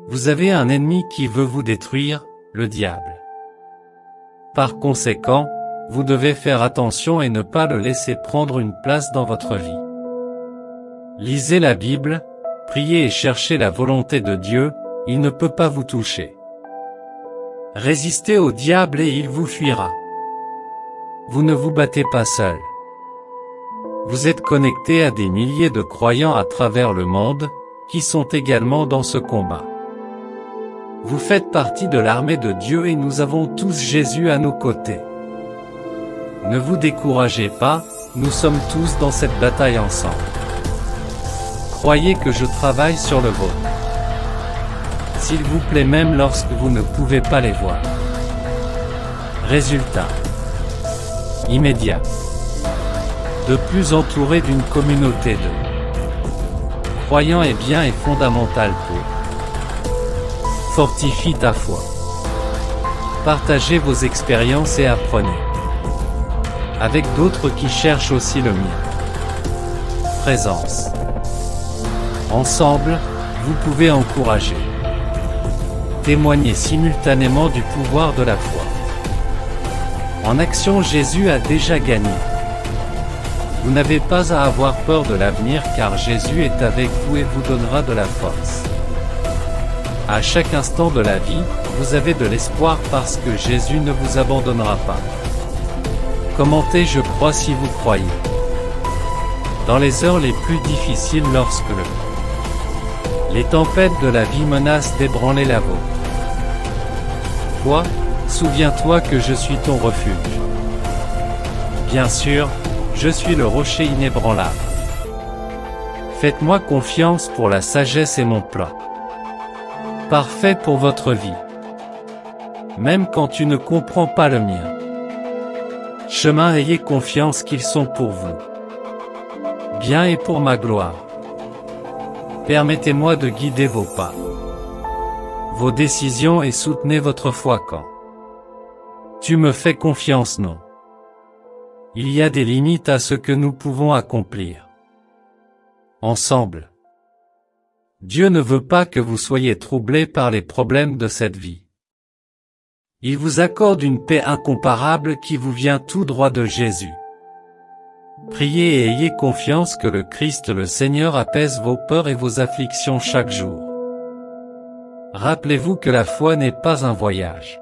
Vous avez un ennemi qui veut vous détruire, le diable. Par conséquent, vous devez faire attention et ne pas le laisser prendre une place dans votre vie. Lisez la Bible, priez et cherchez la volonté de Dieu, il ne peut pas vous toucher. Résistez au diable et il vous fuira. Vous ne vous battez pas seul. Vous êtes connecté à des milliers de croyants à travers le monde, qui sont également dans ce combat. Vous faites partie de l'armée de Dieu et nous avons tous Jésus à nos côtés. Ne vous découragez pas, nous sommes tous dans cette bataille ensemble. Croyez que je travaille sur le vôtre. S'il vous plaît, même lorsque vous ne pouvez pas les voir. Résultat immédiat. De plus entouré d'une communauté de croyants est bien et fondamental pour fortifie ta foi. Partagez vos expériences et apprenez avec d'autres qui cherchent aussi le mien. Présence. Ensemble, vous pouvez encourager, témoigner simultanément du pouvoir de la foi. En action, Jésus a déjà gagné. Vous n'avez pas à avoir peur de l'avenir car Jésus est avec vous et vous donnera de la force. À chaque instant de la vie, vous avez de l'espoir parce que Jésus ne vous abandonnera pas. Commentez je crois si vous croyez. Dans les heures les plus difficiles lorsque les tempêtes de la vie menacent d'ébranler la vôtre. Toi, souviens-toi que je suis ton refuge. Bien sûr, je suis le rocher inébranlable. Faites-moi confiance pour la sagesse et mon plan. Parfait pour votre vie. Même quand tu ne comprends pas le mien. Chemin, ayez confiance qu'ils sont pour vous. Bien et pour ma gloire. Permettez-moi de guider vos pas, vos décisions et soutenez votre foi quand tu me fais confiance. Non. Il y a des limites à ce que nous pouvons accomplir. Ensemble. Dieu ne veut pas que vous soyez troublés par les problèmes de cette vie. Il vous accorde une paix incomparable qui vous vient tout droit de Jésus. Priez et ayez confiance que le Christ le Seigneur apaise vos peurs et vos afflictions chaque jour. Rappelez-vous que la foi n'est pas un voyage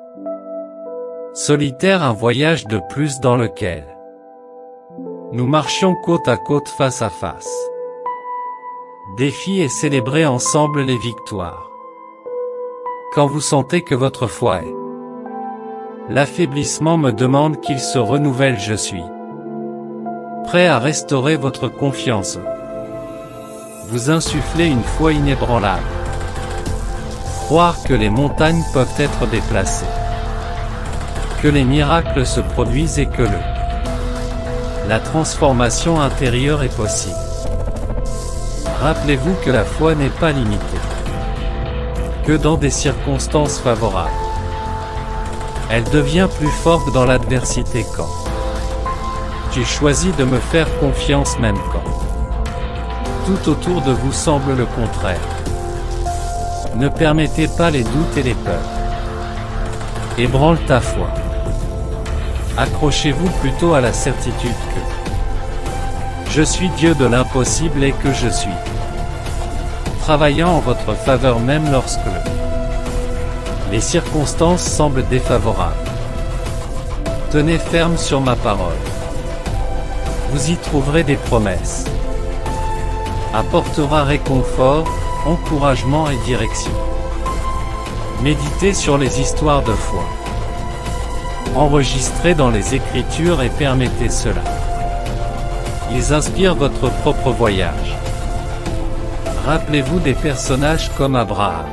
solitaire, un voyage de plus dans lequel nous marchions côte à côte face à face. Défi et célébrez ensemble les victoires. Quand vous sentez que votre foi est l'affaiblissement me demande qu'il se renouvelle, je suis prêt à restaurer votre confiance. Vous insufflez une foi inébranlable. Croire que les montagnes peuvent être déplacées. Que les miracles se produisent et que la transformation intérieure est possible. Rappelez-vous que la foi n'est pas limitée que dans des circonstances favorables. Elle devient plus forte dans l'adversité quand tu choisis de me faire confiance même quand tout autour de vous semble le contraire. Ne permettez pas les doutes et les peurs. Ébranle ta foi. Accrochez-vous plutôt à la certitude que je suis Dieu de l'impossible et que je suis travaillant en votre faveur même lorsque les circonstances semblent défavorables. Tenez ferme sur ma parole. Vous y trouverez des promesses. Apportera réconfort, encouragement et direction. Méditez sur les histoires de foi. Enregistrez dans les Écritures et permettez cela. Ils inspirent votre propre voyage. Rappelez-vous des personnages comme Abraham,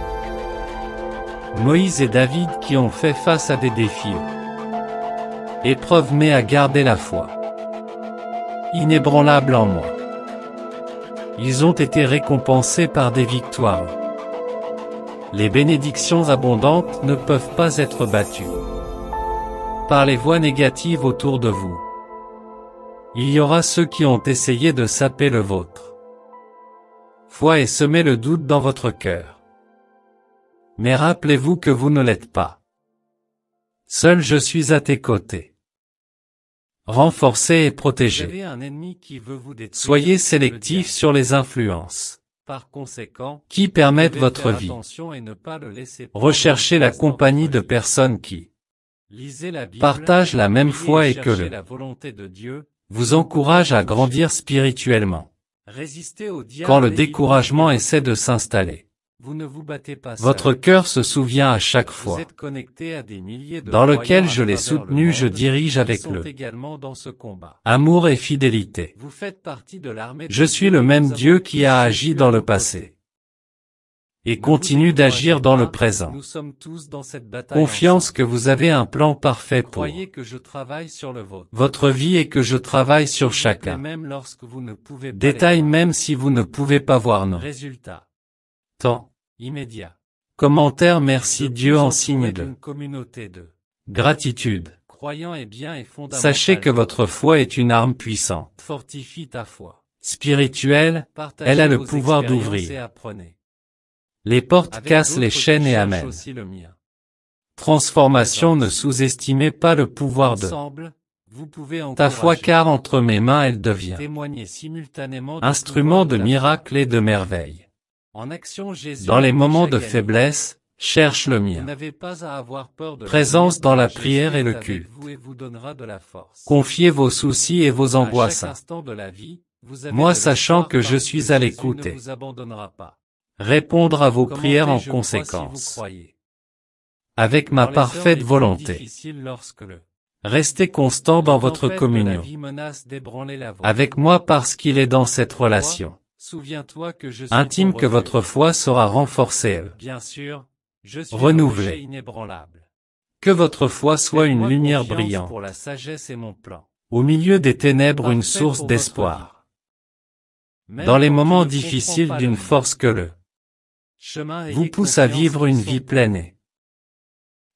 Moïse et David qui ont fait face à des défis. Épreuve mais à garder la foi inébranlable en moi. Ils ont été récompensés par des victoires. Les bénédictions abondantes ne peuvent pas être battues par les voix négatives autour de vous. Il y aura ceux qui ont essayé de saper le vôtre. Foi et semer le doute dans votre cœur. Mais rappelez-vous que vous ne l'êtes pas. Seul je suis à tes côtés. Renforcé et protégé. Vous avez un ennemi qui veut vous détruire. Soyez sélectif sur les influences Par conséquent, qui permettent votre vie. attention et ne pas le laisser prendre Recherchez la place dans compagnie votre de vie. personnes qui Lisez la Bible, partagent la même priez foi et cherchez que la volonté de Dieu. vous encouragent à grandir spirituellement. Résistez au diable Quand le et découragement il essaie de s'installer, vous ne vous battez pas seul. votre cœur se souvient à chaque Vous fois êtes connecté à des milliers de dans lequel croyants je à l'ai travers soutenu, le je monde dirige qui avec sont le également dans ce combat. amour et fidélité. Vous faites partie de l'armée de Je suis Dieu le et même nous avons Dieu qui a tous agi Jésus dans à le nos passé côtés. et Ne continue vous d'agir découragez dans le pas, présent. Nous sommes tous dans cette bataille Confiance ensemble. que vous avez un plan parfait pour Croyez que je travaille sur le vôtre. votre vie et que je travaille sur S'il vous plaît, chacun. même lorsque vous ne pouvez pas Détail les voir. même si vous ne pouvez pas voir nos Résultat temps. immédiat. Commentaire merci De Dieu vous en entourer signe de d'une communauté de gratitude. croyants est bien et fondamental. Sachez que votre foi est une arme puissante. Fortifie ta foi. Spirituelle, Partagez elle a le vos pouvoir expériences d'ouvrir. et apprenez. Les portes Avec cassent les d'autres qui chaînes et cherchent amènent. aussi le mien. Transformation, ne sous-estimez pas le pouvoir de Ensemble, vous pouvez ta foi encourager, car entre mes mains elle devient témoigner simultanément du instrument pouvoir de la miracles et de merveilles. foi. En action, Jésus Dans a les déjà moments de gagné. faiblesse, cherche le Vous mien. n'avez pas à avoir peur de Présence l'avenir, dans la Jésus prière et est le avec culte. vous et vous donnera de la force. Confiez vos soucis et vos À angoisses. chaque instant de la vie, vous avez Moi de sachant l'espoir que je parce suis à Jésus l'écoute ne et vous abandonnera pas. répondre à vos prières en Commentez, je crois, si vous conséquence. croyez. Avec ma Dans les heures parfaite les plus volonté. difficiles, lorsque le Restez constant dans votre tempête de la communion vie menace d'ébranler la vôtre. avec moi parce qu'il est dans cette relation Souviens-toi que je suis intime ton que votre refuge. foi sera renforcée. Bien sûr, je suis Renouvelée. le rocher inébranlable. Que votre foi soit une Faites-moi lumière confiance brillante. pour la sagesse et mon plan. Au milieu des ténèbres, une Parfait source pour d'espoir. Même Dans les quand tu moments ne comprends difficiles, pas d'une le force que le chemin, vous ayez pousse à confiance vivre qu'ils une sont vie pour pleine vous. et Bien et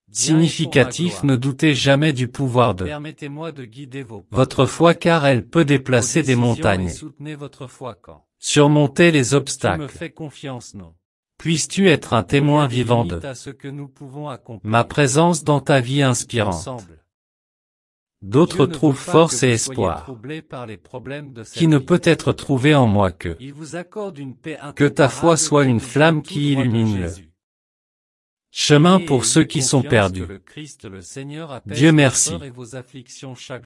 pour ma significatif. gloire. Ne doutez jamais du pouvoir de Permettez-moi de guider vos pas. votre foi car elle peut Vos déplacer des décisions montagnes, et soutenez votre foi quand surmonter les tu me obstacles. fais confiance, non. Puisses-tu être un témoin Il y a des vivant limites de à ce que nous pouvons accomplir ma présence dans ta vie inspirante. ensemble. D'autres Dieu ne veut trouvent pas force que et vous soyez espoir troublés par les problèmes de cette qui ne vie. peut être trouvé en moi que Il vous accorde une paix que ta foi incomparable soit qui une nous vient flamme tout qui droit de illumine le Jésus. chemin Priez pour et ceux ayez qui sont confiance perdus. que le Christ, le Seigneur, apaise Dieu vos merci. peurs et vos afflictions chaque